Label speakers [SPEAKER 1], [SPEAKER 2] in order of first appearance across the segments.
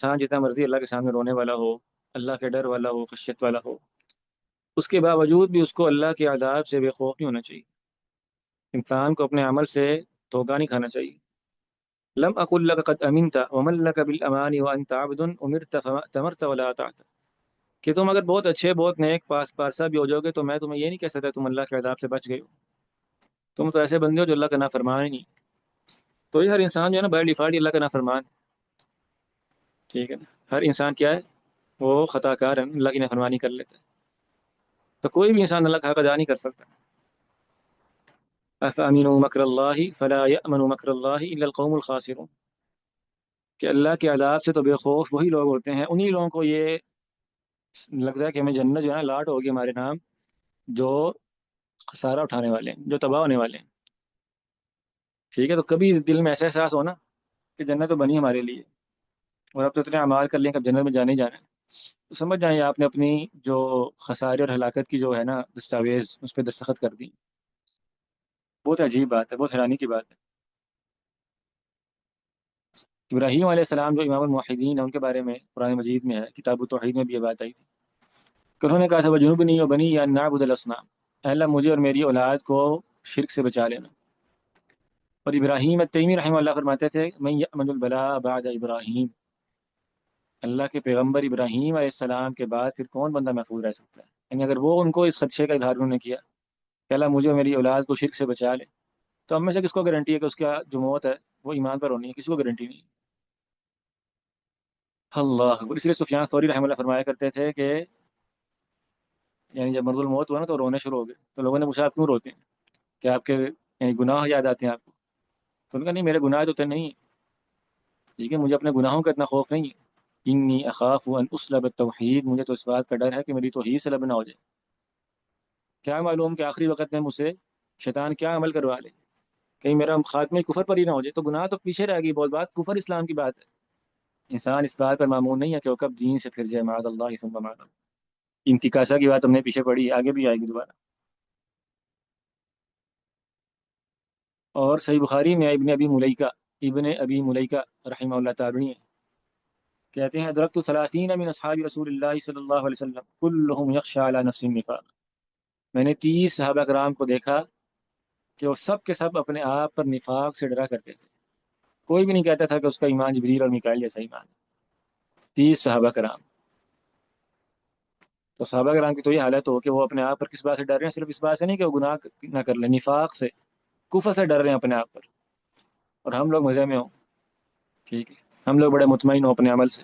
[SPEAKER 1] انسان جتنا مرضی اللہ کے سامنے رونے والا ہو، اللہ کے ڈر والا ہو، خشیت والا ہو، اس کے باوجود بھی اس کو اللہ کے عذاب سے بے خوف نہیں ہونا چاہیے۔ انسان کو اپنے عمل سے دھوکہ نہیں کھانا چاہیے۔ لم اقل لك قد امنت ومن لك بالامان وانت عبد امرت تمرت ولا اطعت، کہ تم اگر بہت اچھے بہت نیک پارسا بھی ہو جاؤ گے تو میں تمہیں یہ نہیں کہہ سکتا تم اللہ کے عذاب سے بچ گئے ہو، تم تو ایسے بندے ہو جو اللہ کا نافرمان ہی نہیں۔ تو یہ ہر انسان جو ہے نا بائی ڈیفالٹ اللہ کا نافرمان، ٹھیک ہے نا، ہر انسان کیا ہے، وہ خطا کار ہے، اللہ کی نافرمانی کر لیتا ہے، تو کوئی بھی انسان اللہ کا حق ادا نہیں کر سکتا۔ افامنوا مکر اللہ فلا یأمن مکر اللہ الا القوم الخاسرون، کہ اللہ کے عذاب سے تو بے خوف وہی لوگ ہوتے ہیں، انہی لوگوں کو یہ لگتا ہے کہ ہمیں جنت جو ہے نا لاٹ ہوگی ہمارے نام، جو خسارہ اٹھانے والے ہیں، جو تباہ ہونے والے ہیں۔ ٹھیک ہے، تو کبھی دل میں ایسا احساس ہونا کہ جنت تو بنی ہمارے لیے، اور اب تو اتنے اعمال کر لیں کہ اب جنت میں جانے ہی جانا ہے، تو سمجھ جائیں آپ نے اپنی جو خسارے اور ہلاکت کی جو ہے نا دستاویز اس پہ دستخط کر دی۔ بہت عجیب بات ہے، بہت حیرانی کی بات ہے۔ ابراہیم علیہ السلام جو امام الموحدین ہیں، ان کے بارے میں قرآن مجید میں ہے، کتاب التوحید میں بھی یہ بات آئی تھی کہ انہوں نے کہا تھا وجنوبنی و بنی یا نعبد الاصنام، اے اللہ مجھے اور میری اولاد کو شرک سے بچا لینا۔ اور ابراہیم التیمی رحمہ اللہ فرماتے تھے من یأمن البلاء بعد ابراہیم، اللہ کے پیغمبر ابراہیم علیہ السلام کے بعد پھر کون بندہ محفوظ رہ سکتا ہے؟ یعنی اگر وہ ان کو اس خدشے کا اظہار انہوں نے کیا کہ اللہ مجھے اور میری اولاد کو شرک سے بچا لے، تو ہم میں سے کس کو گارنٹی ہے کہ اس کا جو موت ہے وہ ایمان پر ہونی ہے؟ کسی کو گارنٹی نہیں۔ اللہ اکبر! اس لیے سفیان ثوری رحمہ اللہ فرمایا کرتے تھے کہ یعنی جب مرض الموت ہوا نا تو رونے شروع ہو گئے، تو لوگوں نے پوچھا آپ کیوں روتے ہیں، کہ آپ کے یعنی گناہ یاد آتے ہیں آپ کو؟ تو انہوں نے کہا نہیں، میرے گناہ تو نہیں ہیں، ٹھیک ہے، مجھے اپنے گناہوں کا اتنا خوف نہیں ہے، انی اخاف ان اسلب التوحید، مجھے تو اس بات کا ڈر ہے کہ میری توحید سے لب نہ ہو جائے۔ کیا معلوم کہ آخری وقت میں مجھ سے شیطان کیا عمل کروا لے، کہیں میرا خاتمہ کفر پر ہی نہ ہو جائے، تو گناہ تو پیچھے رہ گئی، بہت بات کفر اسلام کی بات ہے۔ انسان اس بات پر معمول نہیں ہے کہ وہ کب دین سے پھر جائے، معاذ اللہ ثم معاذ اللہ۔ انتکاسہ کی بات ہم نے پیچھے پڑھی، آگے بھی آئے گی دوبارہ۔ اور صحیح بخاری میں ابن ابی ملیکہ رحمہ اللہ تعالی ہیں، کہتے ہیں ادرکت ثلاثین من اصحاب رسول اللہ صلی اللہ علیہ وسلم کلهم یخشى علی نفس النفاق، میں نے 30 صحابہ کرام کو دیکھا کہ وہ سب کے سب اپنے آپ پر نفاق سے ڈرا کرتے تھے، کوئی بھی نہیں کہتا تھا کہ اس کا ایمان جبریل اور میکائیل جیسا ایمان ہے۔ 30 صحابہ کرام، تو صحابہ کرام کی تو یہ حالت ہو کہ وہ اپنے آپ پر کس بات سے ڈر رہے ہیں؟ صرف اس بات سے نہیں کہ وہ گناہ نہ کر لیں، نفاق سے، کفر سے ڈر رہے ہیں اپنے آپ پر، اور ہم لوگ مزے میں ہوں، ٹھیک ہے، ہم لوگ بڑے مطمئن ہوں اپنے عمل سے،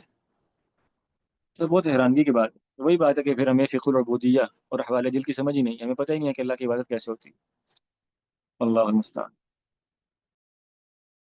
[SPEAKER 1] تو بہت حیرانگی کی بات ہے۔ وہی بات ہے کہ پھر ہمیں فقہ العبودیہ اور احوال دل کی سمجھ ہی نہیں، ہمیں پتہ ہی نہیں ہے کہ اللہ کی عبادت کیسے ہوتی ہے۔ اللہ المستعان۔